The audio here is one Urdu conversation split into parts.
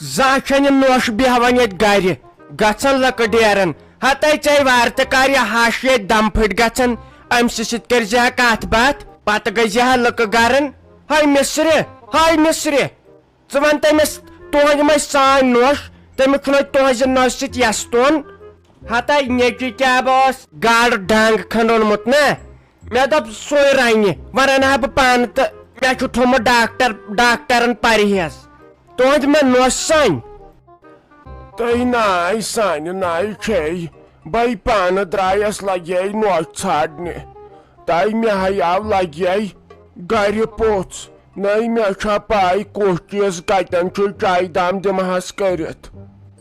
زان نوش بیہوان یت گر گھن لکہ ڈیرن ہتائی ژے وار تہ کر یہ ہش یہ دم پھٹ گھن امس ست کر کت بات پتہ گزہ لکہ گرن ہائی مصر ژٕ ون تمس تہند ما سان نوش تمیک تہذ نوش ست یس تون ہتائی نیچی کیا بس گاڑ ڈانگ کھنڈ اونمت نا مے دپ سوے رنہ ون انہا بہ پان تو مے تھومت ڈاکٹرن پرہیز تہند مے نوش سان تھی نائی سانہ نائی چھ بے پان درائس لگے نوش ژھانڈنہ تھی مے ہیاو لگے گر پوژ نئی مے چھا پائی کس چیز کتن چائے دام دمہس کرت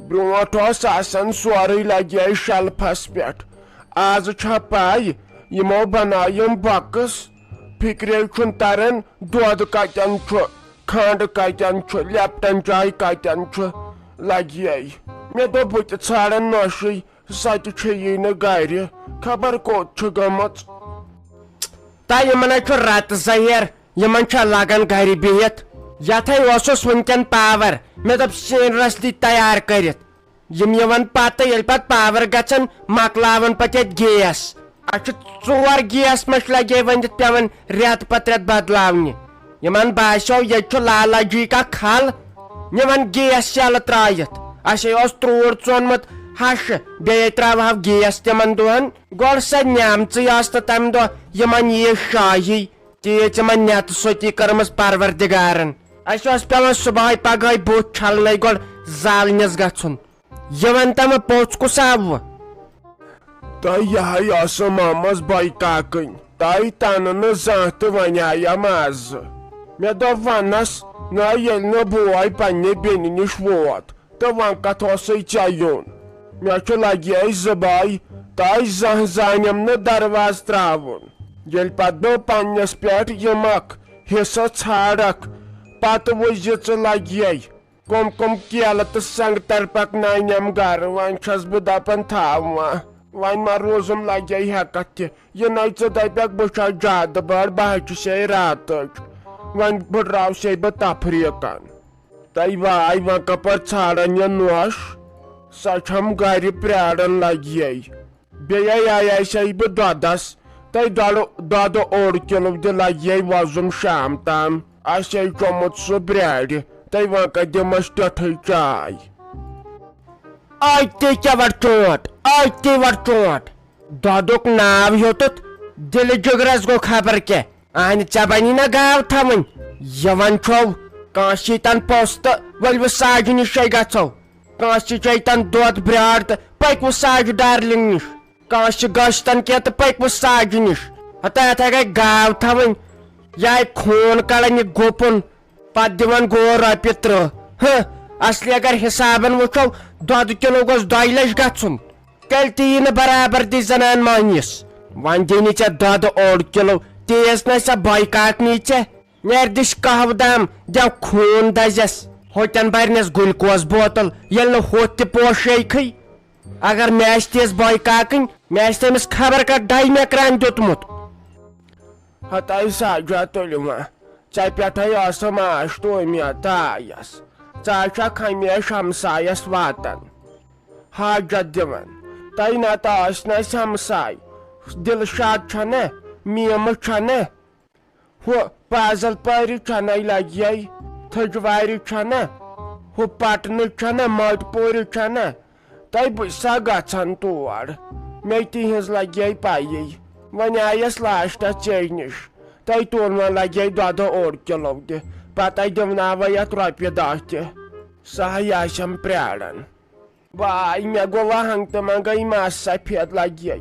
بروٹ آسان سورے لگے شیلفس پہ آز چھا پائی یمو بنایم بکس فکرے چھن تران دود کتن کھنڈ کتن لیپٹن چائے کتن لگے مے دو بت ژھانڈن نوشی سہ تھی نا گر خبر کوت گمت تا یمن رت ظہیر یمن لگان گر بہت یتھے ونکن پاور مے دپ سین رس دی تیار کرت یم پتہ یل پت پاور گھن مکلاون پتہ گیس ژور گیس مش لگے ونت پیون ریت پتہ ریت بدلاونہ یمن باسیو یہ لالجی کا کھل نون گیس شل ترائت اسے تروڑ ژونمت ہش بیٚیہِ تراوہو گیس تمن دۄہن گۄڈٕ سۄ نیمژٕے ٲس تہٕ تمہِ دۄہ یِمن یی شاہی تیٖژ یِمن نیٚتہٕ سۄتی کٔرمٕژ پروردگارن اسہِ اوس پیوان صبحٲے پگہٲے بُتھ چھلنے گۄڈٕ زالنِس گژھُن یہِ ون تہ مےٚ پوٚژھ کُس آو تہ یہ مامس بے کاکن تھی تن نا زان تو ونیم آز مے دپ ونس نا یل نا بوے پنہ بینہ نش ووت تو ون کت ژے یون مے لگے زبائی تھی زان زانم نا درواز تراون یل پت بہ پنس پہ یمک حصہ ژھانڈک پتہ وز ژٕ لگے کم کم کیلہ تو سنگتر پکنانیم گر ون چھس بہ دپان تھاو ون ما روزم لگے ہیکت تہ یہ نئی ژٕ دپیک بہ چھس زیادہ بڑ بہ سے راتچ ون بڑراو سے بہ تفریقن تھی واے ون کپر ژھانڈن یہ نوش سہ چھم گر پرارن لگے بیٚیہِ آیے سے بہ دۄدس تھی دۄد اوٚڑ کلو تہ لگے وزُن شام تام اسے چومت سہ برٛارِ تھی ون کر دمس ٹھٹھٕے چاے آتی کیا وٹ چونٹ دودک ناو ہیوتت دل جگرس گو خبر کیا اہن ژے بنی نا گاو تھون یون چھو کانسی تن پوٚژھ تہٕ ؤلِو ساجہِ نِشے گژھو کانسی چے تن دۄد برٛار تہٕ پٔکِو ساجہِ ڈارلنگ نش کانسی گژھِ تن کینٛہہ تہٕ پٔکِو ساجہِ نش ہتا یتھے گے گاو تھون یہ آیہِ خوٗن کڑان یہ گُپن پتہٕ دِوان گو رۄپیہِ 30 اصلی اگر حسابن وچھو دۄد کلو گوٚژھ 2 لچھ گژھُن تیٚلہِ تہِ یی نہٕ برابردی زنان مہنِس وۄنۍ دِنی ژےٚ دۄد 1 کلو تیز نہ سا بے کاکنی ژےٚ نیر دِش قہوٕ دام دِو خوٗن دزٮ۪س ہوٚتٮ۪ن برنس گلکوز بوتل ییٚلہِ نہٕ ہُتھ تہِ پوشیکھٕے اگر مےٚ آسہِ تیز بے کاکٕنۍ مےٚ آسہِ تٔمِس خبر کر 2 مکران دیُتمُت ہتائی ساجا تُلِو وۄنۍ ژےٚ پٮ۪ٹھے ٲسٕم آش تہٕ اُمید آیس ژٕ چھکھ ہمیشہ ہمسایس واتان حاجت دِوان تۄہہِ نتہٕ ٲسۍ نہٕ اَسہِ ہمساے دلشاد چھنا میٖمہٕ چھنا ہُہ پازل پٲرِ چھنا لگے تھجوارِ چھنا ہُہ پٹنہٕ چھنا مٹ پوٗرِ چھنا تۄہہِ بہٕ سا گژھان تور مےٚ تِہنٛز لگے پیی وۄنۍ آیس لاسٹس ژے نِش تۄہہِ تُل وۄنۍ لگے دۄدٕ 1 کلو تہِ پتہٕ دِوناوے یتھ رۄپیہِ 10 تہِ سہی آسم پرارن واے مےٚ گوٚو وۄنۍ ہنگ تہٕ منگے مس سفید لگے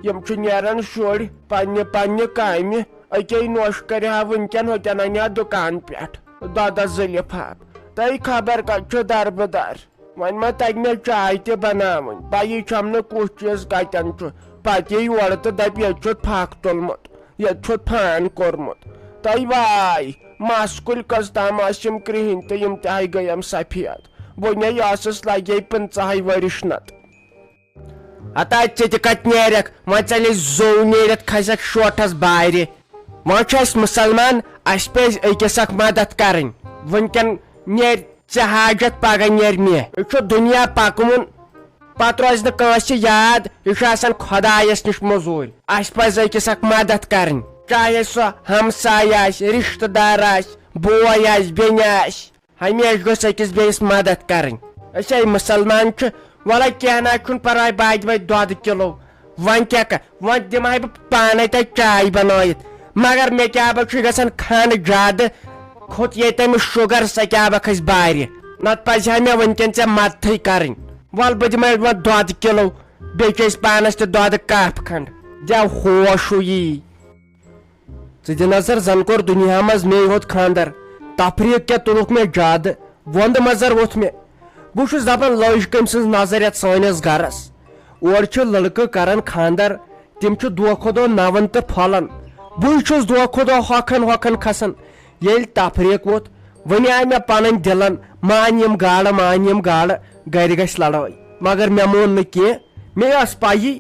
یم چھِ نیران شُرۍ پننہِ کامہِ اکے نوش کرِہا ونکٮ۪ن ہوٚتٮ۪ن انہا دُکان پٮ۪ٹھ دۄدس 2 لفاف تۄہہِ خبر کتہِ چھُ دربدر وۄنۍ ما تگہِ مےٚ چاے تہِ بناوٕنۍ پیی چھم نہٕ کُس چیٖز کتٮ۪ن چھُ پتہٕ یی یورٕ تہٕ دپہِ ییٚتہِ چھُتھ پھکھ تُلمُت ییٚتہِ چھُتھ فان کوٚرمُت تۄہہِ واے مس کُلۍ کٔژ تام ٲسۍ یم کرٛہِنۍ تہٕ یم تہِ گٔیم سفید وُنے ٲسٕس لگے 50 ؤرِش نت ہتا ژٕ تہِ کتہِ نیرکھ وۄنۍ ژَلے زوٚو نیرِتھ کھسکھ شوٹھس بارِ وۄنۍ چھُ اسہِ مسلمان اسہِ پزِ أکِس اکھ مدد کرٕنۍ ونکٮ۪ن نیر ژےٚ حاجت پگہہ نیرِ مےٚ یہِ چھُ دُنیا پکوُن پتہٕ روزِ نہٕ کٲنٛسہِ یاد یہِ چھُ آسان خۄدایس نِش موٚزوٗرۍ اسہِ پزِ أکِس اکھ مدد کرٕنۍ چاہے سۄ ہمساے آسہِ رشتہٕ دار آسہِ بوے آسہِ بیٚنہِ آسہِ ہمیشہِ گوٚژھ أکِس بیٚیِس مدد کرٕنۍ أسۍ ہے مسلمان چھِ وَلے کینٛہہ نہ چھُنہٕ پرواے بہٕ دِمے دۄدٕ کِلوٗ وۄنۍ کیٛاہ کر وۄنۍ دِمہے بہٕ پانے تۄہہِ چاے بنٲیِتھ مگر مےٚ کیٛاہ با چھُ گژھان کھنٛڈ زیادٕ کھوٚت ییٚتہِ أمِس شُگر سۄ کیٛاہ با کھسہِ بارِ نتہٕ پزِ ہا مےٚ وٕنکیٚن ژےٚ مدتھٕے کرٕنۍ وَلہٕ بہٕ دِمے وۄنۍ دۄدٕ کِلوٗ بیٚیہِ چھِ أسۍ پانس تہِ دۄدٕ کپ کھنٛڈ دٮ۪و ہوش یی ژٕ دِ نظر زن کوٚر دُنیا منٛز مے یوت خانٛدر تفریٖق کیٛاہ تُلُکھ مےٚ زیادٕ وۄندٕ مزر ووٚتھ مےٚ بہٕ چھُس دپان لٔج کٔمۍ سٕنٛز نظر یتھ سٲنِس گرس اورٕ چھِ لڑکہٕ کران خانٛدر تِم چھِ دۄہ کھۄتہٕ دۄہ نوان تہٕ پھۄلان بٕے چھُس دۄہ کھۄتہٕ دۄہ ہۄکھان کھسان ییٚلہِ تفریٖق ووٚتھ وۄنۍ آے مےٚ پنٕنۍ دِلن مان یِم گاڈٕ گرِ گژھِ لڑٲے مگر مےٚ مون نہٕ کینٛہہ مےٚ ٲس پایی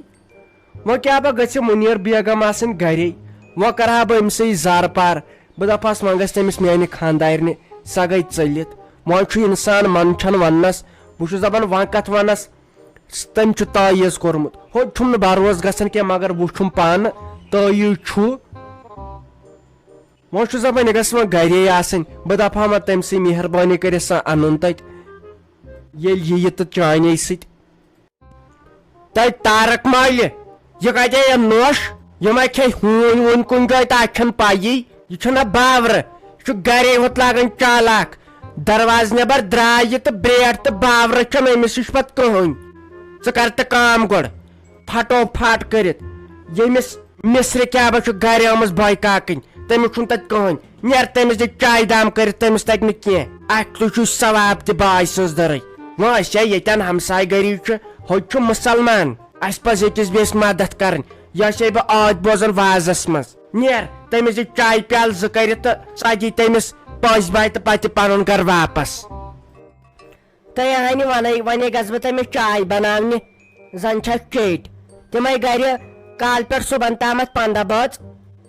وۄنۍ کیٛاہ با گژھِ مُنیٖر بیگم آسٕنۍ گرے وۄنۍ کرٕ ہا بہٕ أمسٕے زارٕ پار بہٕ دپہس وۄنۍ گژھِ تٔمِس میانہِ خانٛدارنہِ سۄ گٔے ژٔلِتھ وۄنۍ چھُ انسان منٛدچھان وننس بہٕ چھُس دپان وۄنۍ کتھ ونس تٔمۍ چھُ تٲیٖز کوٚرمُت ہوٚتہِ چھُم نہٕ بروسہٕ گژھان کینٛہہ مگر وٕچھُم پانہٕ تٲیٖز چھُ وۄنۍ چھُس دپان یہِ گژھِ وۄنۍ گرے آسٕنۍ بہٕ دپہٕ ہا وۄنۍ تٔمسٕے مہربٲنی کٔرِتھ سۄ انُن تتہِ ییٚلہِ یِیہِ تہٕ چانے سۭتۍ تتہِ تارک مالہِ یہِ کتہِ یہِ نوٚش یہِ ما کھیٚیہِ ہوٗنۍ ووٗنۍ کُنہِ جایہِ تہٕ اتہِ چھنہٕ پایی یہِ چھُنہ باورٕ یہِ چھُ گرے ہوٚت لاگان چالاک دروازٕ نٮ۪بر درٛاے یہِ تہٕ برٛیڈ تہٕ باورٕ چھنہٕ أمِس نِش پتہٕ کٕہٕنۍ ژٕ کر تہٕ کٲم گۄڈٕ پھٹو پھٹ کٔرِتھ ییٚمِس مِسرِ کیٛاہ با چھُ گرِ آمٕژ بٲے کاکٕنۍ تٔمِس چھُنہٕ تتہِ کٕہٕنۍ نیر تٔمِس دِ چایہِ دام کٔرِتھ تٔمِس تگہِ نہٕ کینٛہہ اتھ تہِ چھُ ثواب تہِ باے سٕنٛز دٔرٕے وۄنۍ أسۍ ہے ییٚتٮ۪ن ہمساے گٔری چھِ ہوٚتہِ چھُ مُسلمان اسہِ پزِ أکِس بیٚیِس مدد کرٕنۍ یہِ چھے بہٕ ٲدۍ بوزان وازس منٛز نیر تٔمِس دِ چایہِ پیالہٕ زٕ کٔرِتھ تہٕ ژٕ دی تٔمِس پٔژھۍ باے تہٕ پتہٕ پنُن گرٕ واپس تُہۍ ہانہِ ونے ونے گژھٕ بہٕ تٔمِس چاے بناونہِ زن چھس چیٚٹۍ تِمے گرِ کالہٕ پٮ۪ٹھ صُبحن تامتھ 15 بٲژ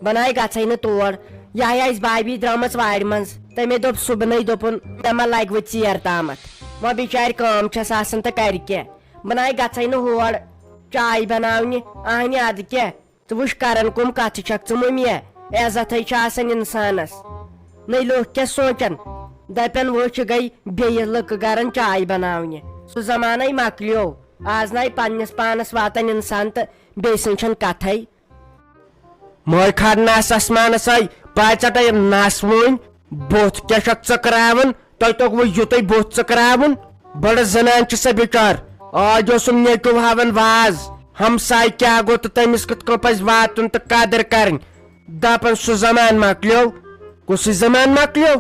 بناے گژھے نہٕ تور یہِ آسہِ بابی درٛامٕژ وارِ منٛز تٔمۍ دوٚپ صُبحنٕے دوٚپُن مےٚ ما لگہِ وۄنۍ ژیر تامتھ وۄنۍ بِچارِ کٲم چھس آسان تہٕ کرِ کیٛاہ بناے گژھے نہٕ ہور چاے بناونہِ اہنہِ ادٕ کیٛاہ ژٕ وٕچھ کران کُم کتھٕ چھکھ ژٕ مٔمیا عزتھے چھِ آسان انسانس نٔے لُکھ کیٛاہ سونٛچان دپن وٕچھ گٔے بیٚیہِ لُکہٕ گرن چاے بناونہِ سُہ زمانے مۄکلیو آز ناے پننِس پانس واتان انسان تہٕ بیٚیہِ سٕنٛز چھنہٕ کتھے مٲے کھارنس آسمانس آے پاے ژٹے نس وٲنۍ بُتھ کیٛاہ چھکھ ژٔکراوان تۄہہِ توٚگوٕ یُتُے بُتھ ژٔکراوُن بڑٕ زنان چھِ سۄ بِچار آج اوسُم نیٚچوٗ ہاوان واز ہمساے کیٛاہ گوٚو تہٕ تٔمِس کِتھ کٔنۍ پزِ واتُن تہٕ قدٕر کرٕنۍ دپان سُہ زمان مۄکلیو کُسُے زمان مۄکلیو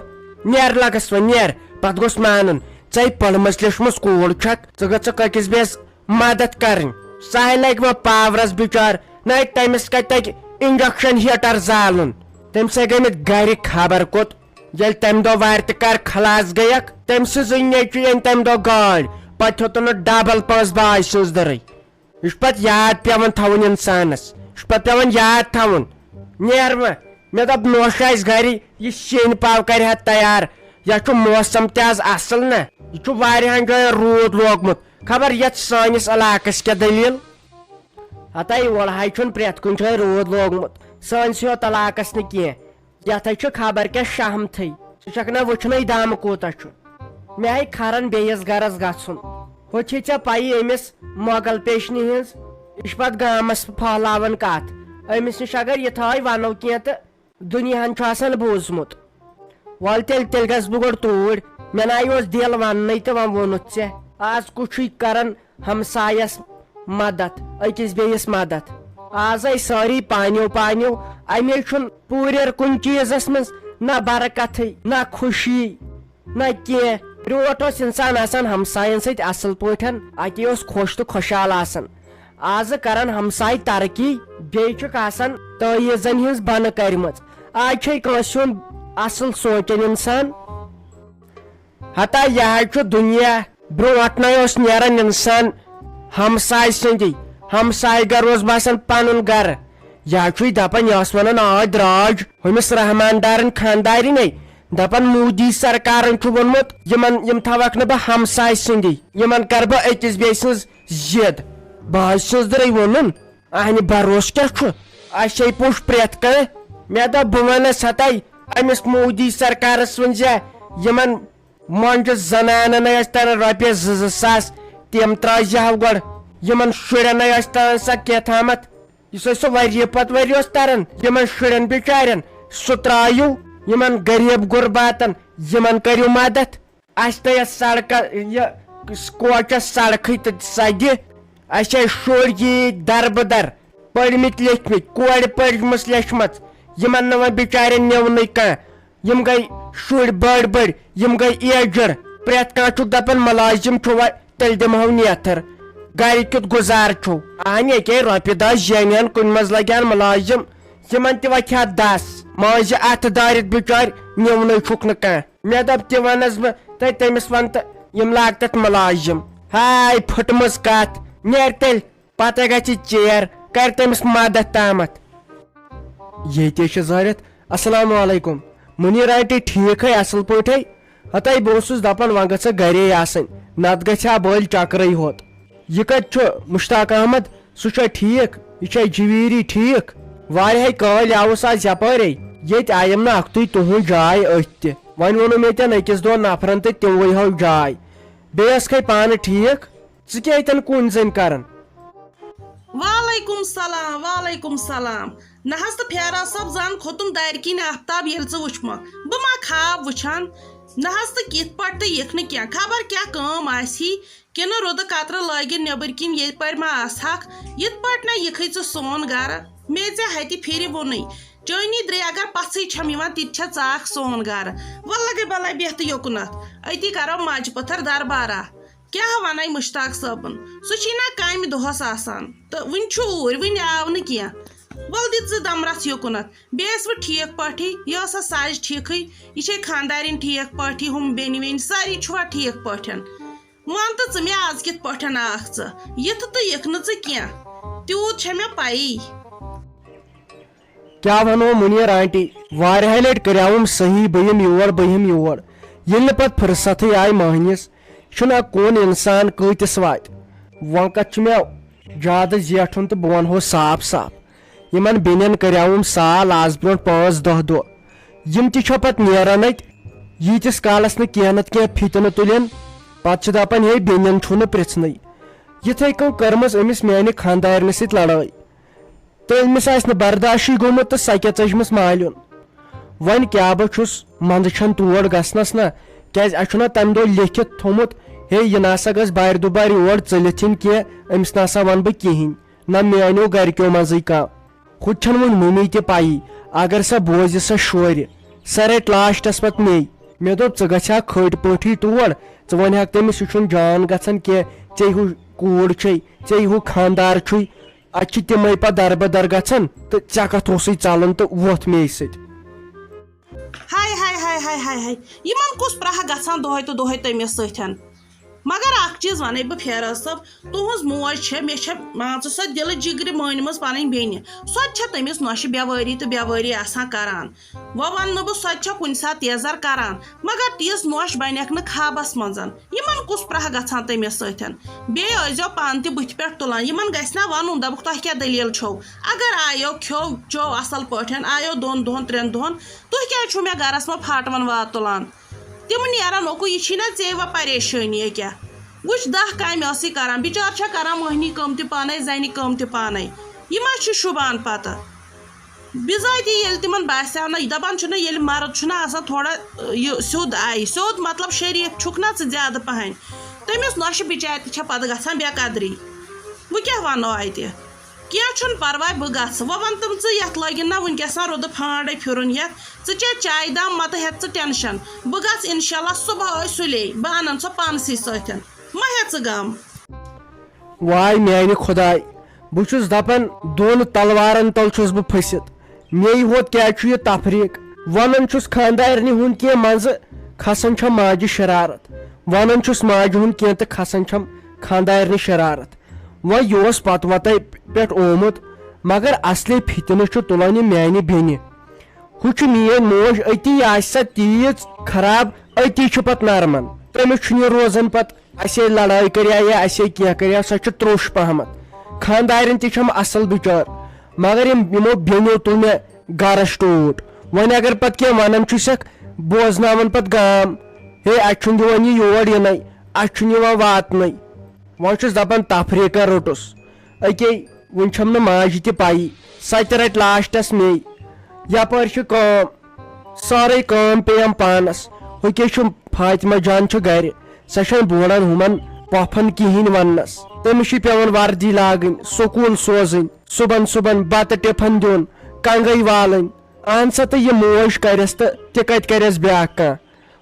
نیر لگس وۄنۍ نیر پتہٕ گوٚژھ مانُن ژےٚ پٔرمٕژ لیچھمٕژ کوٗر چھکھ ژٕ گژھکھ أکِس بیٚیِس مدد کرٕنۍ سۄ لگہِ وۄنۍ پاورس بِچار نہ تٔمِس کتہِ تگہِ انجکشن ہیٹر زالُن تٔمۍ سٕے گٔمٕتۍ گرِ خبر کوٚت ییٚلہِ تمہِ دۄہ وارِ تہِ کر خلاس گٔیکھ تٔمۍ سٕنٛزٕے نیٚچوۍ أنۍ تمہِ دۄہ گٲڑۍ پتہٕ ہیوٚتُن نہٕ ڈبل پٲنٛسہِ باے سٕنٛز دٔرٕے یہِ چھُ پتہٕ یاد پیٚوان تھاوُن انسانس یہِ چھُ پتہٕ پیٚوان یاد تھاوُن نیر وۄنۍ مےٚ دوٚپ نوٚش آسہِ گرِ یہِ شیٖن پاو کرِ ہا تیار یتھ چھُ موسم تہِ آز اصل نہ یہِ چھُ واریاہن جاین روٗد لوگمُت خبر یتھ سٲنِس علاقس کیٛاہ دٔلیٖل ہتاے اورٕ چھُنہٕ پرٮ۪تھ کُنہِ جایہِ روٗد لوگمُت سٲنسٕے یوت علاقس نہٕ کینٛہہ یتھے چھُ خبر کیٛاہ شہمتھٕے ژٕ چھکھ نہ وٕچھنٕے دامہٕ کوٗتاہ چھُ مےٚ آیہِ کھران بیٚیِس گرس گژھُن ہُہ چھے ژےٚ پیی أمِس مۄغل پیشنہِ ہِنٛز یہِ چھُ پتہٕ گامس پھٔہلاوان کتھ أمِس نِش اگر یِتھٲے ونو کینٛہہ تہٕ دُنیاہن چھُ آسان بوٗزمُت وۄلہٕ تیٚلہِ گژھٕ بہٕ گۄڈٕ توٗرۍ مےٚ ناے اوس دِل وننٕے تہٕ وۄنۍ ووٚنُتھ ژےٚ آز کُس چھُے کران ہمسایس مدد أکِس بیٚیِس مدد آز آے سٲری پانیو اَمے چھُنہٕ پوٗریر کُنہِ چیٖزس منٛز نہ برکتھٕے نہ خوشی نہ کینٛہہ برٛونٛٹھ اوس انسان آسان ہمساین سۭتۍ اصل پٲٹھۍ اتی اوس خۄش تہٕ خۄشحال آسان آزٕ کران ہمساے ترقی بیٚیہِ چھُکھ آسان تٲیٖزن ہِنٛز بنہٕ کرِمٕژ آز چھے کٲنٛسہِ ہُنٛد اصل سونٛچان انسان ہتا یہِ حظ چھُ دُنیا برٛونٛٹھ نَے اوس نیران انسان ہمساے سٕنٛدی ہمساے گرٕ اوس باسان پنُن گرٕ یہِ حظ چھُے دپان یہِ ٲس ونان آد راج ہُمِس رحمان دارن خاندارنٕے دپان مودی سرکارن چھُ ووٚنمُت یِم تھاوکھ نہٕ بہٕ ہمساے سٕنٛدی یِمن کرٕ بہٕ أکِس بیٚیہِ سٕنٛز ضد بہٕ حظ چھُس درے وونُن اہنہِ بروسہٕ کیٛاہ چھُ اَسے پوٚش پرٛٮ۪تھ کانٛہہ مےٚ دوٚپ بہٕ ونس ہتاے أمِس مودی سرکارس ؤنۍ زِ یِمن مۄنجہِ زنانن ٲسۍ تران رۄپیس 2,000 تِم ترٛٲیزِہو گۄڈٕ یِمن شُرٮ۪ن ٲسۍ تران سۄ کیٛاتھامتھ یُس أسۍ سُہ ؤرۍ پتہٕ ؤرۍ اوس تران یِمن شُرٮ۪ن بِچارٮ۪ن سُہ ترٛٲیِو یِمن غریٖب غُرباتن یِمن کٔرِو مدد اَسہِ تہِ یتھ سڑکہٕ یہِ کوچس سڑکھٕے تہٕ سدِ اَسہِ ٲسۍ شُرۍ ییٖتۍ دربٕدر پٔرمٕتۍ لیکھمٕتۍ کورِ پٔرمٕژ لیچھمژ یِمن نہٕ وۄنۍ بِچارٮ۪ن نِونٕے کانٛہہ یِم گٔے شُرۍ بٔڑۍ بٔڑۍ یِم گٔے ایجٕڈ پرٛٮ۪تھ کانٛہہ چھُکھ دپان مُلٲزِم چھُ وۄنۍ تیٚلہِ دِمہو نیتھر گرِ کیُتھ گُزار چھُو اہنہِ ییٚکیٛاہ رۄپیہِ دہ زینہِ ہن کُنہِ منٛز لگہِ ہن مُلٲزِم یِمن تہِ وتھِ ہا دس مٲنزِ اتھٕ دٲرِتھ بِچٲرۍ نِونٕے چھُکھ نہٕ کانٛہہ مےٚ دوٚپ تہِ ونس بہٕ تہٕ تٔمِس ون تہٕ یِم لاگ تتھ مُلٲزِم ہاے پھٕٹمٕژ کتھ نیرِ تیٚلہِ پتہٕ گژھِ ژیر کر تٔمِس مدد تامتھ ییٚتہِ چھِ زٲرِتھ السلام علیکم منیٖر آنٹی ٹھیٖکھٕے اصل پٲٹھۍ ہتاے بہٕ اوسُس دپان وۄنۍ گٔژھِ گرے آسٕنۍ نتہٕ گژھِ ہا بٔلۍ چکرٕے ہوت یہِ کتہِ چھُ مشتاق احمد سُہ چھا ٹھیٖک یہِ چھا جویٖری ٹھیٖک واریاہے کٲلۍ آوُس آز یپٲرے ییٚتہِ آیم نہٕ اکھتُے تُہنٛد جاے أتھۍ تہِ وۄنۍ ووٚنُم ییٚتٮ۪ن أکِس دۄن نفرن تہٕ تِم ؤنۍہو جاے بیٚیہِ ٲسکھے پانہٕ ٹھیٖک ژٕ کیٛاہ ییٚتٮ۪ن کُن زٔنۍ کران وعلیکم سلام وعلیکم سلام نہ حظ تہٕ پھیراز صٲب زن کھوٚتُم دارِ کِنۍ آفتاب ییٚلہِ ژٕ وٕچھمکھ بہٕ ما خاب وٕچھان نہ حظ تہٕ کِتھ پٲٹھۍ تہٕ یِکھ نہٕ کینٛہہ خبر کیٛاہ کٲم آسی کِنہٕ رُدٕ قطرٕ لٲگِتھ نیٚبٕرۍ کِنۍ یپٲرۍ ما آسہکھ یِتھ پٲٹھۍ نہ یِکھٕے ژٕ سون گرٕ مے ژےٚ ہتہِ پھِرِ ووٚنُے چٲنی درے اگر پژھٕے چھم یِوان تِتہِ چھےٚ ژاکھ سون گرٕ وَلہٕ گٔے بلاے بیٚہتہٕ یوٚکُنتھ أتی کرو ماجہِ پٔتھر دربارا کیٛاہ وَنَے مُشتاق صٲبن سُہ چھی نہ کامہِ دۄہس آسان تہٕ وٕنہِ چھُ اوٗرۍ وٕنہِ آو نہٕ کینٛہہ وَلہٕ دِ ژٕ دمرس یوٚکُنتھ بیٚیہِ ٲسوٕ ٹھیٖک پٲٹھی یہِ ٲسا ساج ٹھیٖکھٕے یہِ چھے خانٛدارِنۍ ٹھیٖک پٲٹھی ہُم بیٚنہِ ویٚنہِ سٲری چھُوا ٹھیٖک پٲٹھۍ وَن تہٕ ژٕ مےٚ آز کِتھ پٲٹھۍ آکھ ژٕ یِتھ تہٕ یِکھ نہٕ ژٕ کینٛہہ تیوٗت چھےٚ مےٚ پَیی کیٛاہ وَنو منیٖر آنٹی واریاہہِ لٹہِ کریاوُم صحیح بہٕ یِمہٕ یور ییٚلہِ نہٕ پتہٕ فٕرسَتھٕے آیہِ مٔہنِس چھُنہ کُن اِنسان کۭتِس واتہِ وۄنۍ کتھ چھُ مےٚ زیادٕ زیٹھُن تہٕ بہٕ ونہو صاف صاف یِمن بیٚنٮ۪ن کریاوُم سال آز برونٛٹھ 5-10 دۄہ یِم تہِ چھےٚ پتہٕ نیران اَتہِ ییٖتِس کالس نہٕ کینٛہہ نتہٕ کینٛہہ فِتنہٕ تُلن پتہٕ چھِ دپان ہے بیٚنٮ۪ن چھُ نہٕ پرژھنٕے یِتھٕے کٔنۍ کٔرمٕژ أمِس میانہِ خانٛدارنہِ سۭتۍ لڑٲے تہٕ أمِس آسہِ نہٕ برداشٕے گوٚمُت تہٕ سۄ کیٛاہ ژٔجمٕژ مالیُن وۄنۍ کیٛاہ بہٕ چھُس منٛزٕ چھنہٕ تور گژھنس نہ کیٛازِ اَسہِ چھُنہ تمہِ دۄہ لیکھِتھ تھوٚمُت ہے یہِ نسا گژھِ بارِ دُبارِ یور ژٔلِتھ یِنۍ کینٛہہ أمِس نسا ونہٕ بہٕ کِہینۍ نہ میٲنیو گرِکیو منٛزٕے کانٛہہ ہُہ تہِ چھنہٕ وُنہِ مٔمی تہِ پَیی اگر سۄ بوزِ سۄ شورِ سۄ رَٹہِ لاسٹس پتہٕ مے دوٚپ ژٕ گژھِ ہا کھٔٹۍ پٲٹھی تور ژٕ ونہکھ تٔمِس یہِ چھُنہٕ جان گژھان کینٛہہ ژےٚ ہُہ کوٗر چھے ژےٚ ہُہ خانٛدار چھُے اتہِ چھِ تِمے پتہٕ دربدر گژھان تہٕ ژےٚ کتھ اوسُے ژلان تہٕ ووٚتھ مے سۭتۍ ہاے ہاے ہاے ہاے ہاے ہاے یِمن کُس پرٛاہ گژھان دۄہے تہٕ دۄہے تٔمِس سۭتۍ مگر اکھ چیٖز ونے بہٕ پھیراز صٲب تُہنٛز موج چھےٚ مےٚ چھےٚ مان ژٕ سۄ دِلہٕ جگرِ مٲنۍمٕژ پنٕنۍ بیٚنہِ سۄ تہِ چھےٚ تٔمِس نۄشہِ بیوٲری تہٕ بیوٲری آسان کران وۄنۍ ونہٕ نہٕ بہٕ سۄ تہِ چھےٚ کُنہِ ساتہٕ تیزر کران مگر تیٖژ نۄش بنیکھ نہٕ خابس منٛز یِمن کُس پرٛاہ گژھان تٔمِس سۭتۍ بیٚیہِ ٲسۍزیو پانہٕ تہِ بٕتھِ پٮ۪ٹھ تُلان یِمن گژھِ نا ونُن دپُکھ تۄہہِ کیٛاہ دٔلیٖل چھو اگر آیو کھیو چیو اصل پٲٹھۍ آیو 2 دۄہن 3 دۄہن تُہۍ کیٛازِ چھُو مےٚ گرس منٛز پھاٹوَن واد تُلان تِم نیران اوکُن یہِ چھی نا ژےٚ وۄنۍ پریشٲنی کیٛاہ وٕچھ 10 کامہِ ٲسٕے کران بِچار چھےٚ کران مٔہنی کٲم تہِ پانے زنہِ کٲم تہِ پانے یہِ ما چھُ شوٗبان پتہٕ بِذٲتی ییٚلہِ تِمن باسیو نہ دپان چھُنہ ییٚلہِ مرد چھُنہ آسان تھوڑا یہِ سیوٚد آیہِ سیوٚد مطلب شریٖف چھُکھ نا ژٕ زیادٕ پہن تٔمِس نۄشہِ بِچارِ تہِ چھےٚ پتہٕ گژھان بے قدری وۄنۍ کیٛاہ ونو اتہِ کینٛہہ چھُنہٕ پرواے بہٕ گژھٕ وۄنۍ ون تِم ژٕ یتھ لٲگِن نا وٕنکیٚس رُدٕ پھانٛڈے پھِرُن یتھ ژٕ چےٚ چایہِ دام متہٕ ہٮ۪تھ ژٕ ٹٮ۪نشن بہٕ گژھٕ انشاء اللہ صبحٲے سُلے بہٕ انن سۄ پانسٕے سۭتۍ ما ہٮ۪ہ ژٕ غم واے میانہِ خۄداے بہٕ چھُس دپان 2 تلوارن تل چھُس بہٕ پھٔسِتھ مے ہوت کیٛازِ چھُ یہِ تفریٖق ونان چھُس خانٛدارنہِ ہُنٛد کینٛہہ منٛزٕ کھسان چھم ماجہِ شرارت ونان چھُس ماجہِ ہُنٛد کینٛہہ تہٕ کھسان چھم خانٛدارنہِ شرارت وۄنۍ یہِ اوس پتہٕ وتَے پٮ۪ٹھ آمُت مگر اصلی فِتنہٕ چھُ تُلان یہِ میانہِ بیٚنہِ ہُہ چھُ میٲنۍ موج أتی آسہِ سۄ تیٖژ خراب أتی چھُ پتہٕ نرمان تٔمِس چھُنہٕ یہِ روزان پتہٕ اَسے لڑٲے کریا یا اَسے کینٛہہ کریا سۄ چھِ تروٚش پہمتھ خاندارٮ۪ن تہِ چھم اصل بِچار مگر یِمو بیٚنیو تُل مےٚ گرس ٹوٹھ وۄنۍ اگر پتہٕ کینٛہہ ونان چھُسکھ بوزناوان پتہٕ گام ہے اتہِ چھُنہٕ دِوان یہِ یور یِنٕے اتہِ چھُنہٕ یِوان واتنٕے وۄنۍ چھُس دپان تفریٖقا روٚٹُس أکے وُنہِ چھم نہٕ ماجہِ تہِ پایی سۄ تہِ رٹہِ لاسٹس مے یپٲرۍ چھِ کٲم سٲرٕے کٲم پیٚیَم پانس ہُہ کیٛاہ چھُ فاطمہ جان چھُ گرِ سۄ چھنہٕ بوران ہُمن پۄپھن کہیٖنۍ وننس تٔمِس چھِ پیٚوان وردی لاگٕنۍ سکوٗل سوزٕنۍ صُبحن بتہٕ ٹِفن دیُن کنگے والٕنۍ اہن سا تہٕ یہِ موج کرٮ۪س تہٕ تہِ کتہِ کرٮ۪س بیاکھ کانٛہہ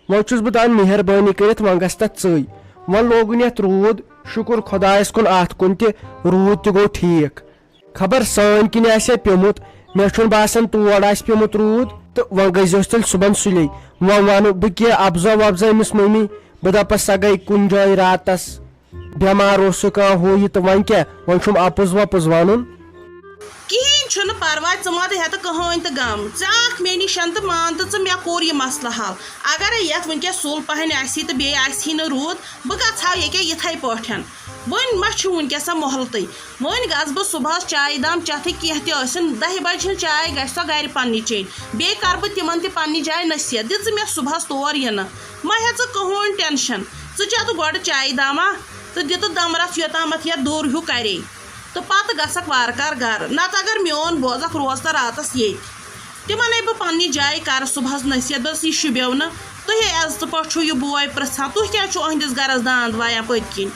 وۄنۍ چھُس بہٕ دپان مہربٲنی کٔرِتھ وۄنۍ گژھِ تتھ ژٕے وۄنۍ لوگُن یتھ روٗد شُکر خۄدایس کُن اتھ کُن تہِ روٗد تہِ گوٚو ٹھیٖک خبر سٲنۍ کِنۍ آسہِ پیوٚمُت مےٚ چھُنہٕ باسان تور آسہِ پیوٚمُت روٗد تہٕ وۄنۍ گٔژھۍزِہوس تیٚلہِ صُبحن سُلے وۄنۍ ونہٕ بہٕ کینٛہہ افزا وفزا أمِس مٔمی بہٕ دپس سۄ گٔے کُنہِ جایہِ راتس بٮ۪مار اوس سُہ کانٛہہ ہُہ یہِ تہٕ وۄنۍ کیٛاہ وۄنۍ چھُم اپُز وپُز ونُن کہیٖنۍ چھُنہٕ پرواے ژٕ مہ ہٮ۪تہٕ کٕہٕنۍ تہٕ غم ژٕ اکھ مےٚ نِش تہٕ مان تہٕ ژٕ مےٚ کوٚر یہِ مسلہٕ حل اگرے یتھ وٕنکیٚس سُل پہن آسی تہٕ بیٚیہِ آسی نہٕ روٗد بہٕ گژھٕ ہا ییٚکیٛاہ یِتھٕے پٲٹھۍ وۄنۍ ما چھُ وٕنکیٚس مۄحلتٕے وۄنۍ گژھٕ بہٕ صبحس چایہِ دام چتھٕے کینٛہہ تہِ ٲسِن 10 بجہِ ہِنٛز چاے گژھِ سۄ گرِ پننہِ چیٚنۍ بیٚیہِ کرٕ بہٕ تِمن تہِ پننہِ جایہِ نصیحت دِ ژٕ مےٚ صبحس تور یِنہٕ ما ہےٚ ژٕ کٕہٕنۍ ٹٮ۪نشن ژٕ چتہٕ گۄڈٕ چایہِ داما تہٕ دِتہٕ دمرس یوتامتھ یتھ دوٗر ہیوٗ کرے تہٕ پتہٕ گژھکھ وارٕ کارٕ گرٕ نتہٕ اگر میون بوزکھ روزتہٕ راتس ییٚتہِ تِمنے بہٕ پننہِ جایہِ کرٕ صبحس نصیحت بس یہِ شُبیو نہٕ تُہۍ عزتہٕ پٲٹھۍ چھُو یہِ بوے پرژھان تُہۍ کیٛازِ چھُو أہنٛدِس گرس داند وایان پٔتۍ کِنۍ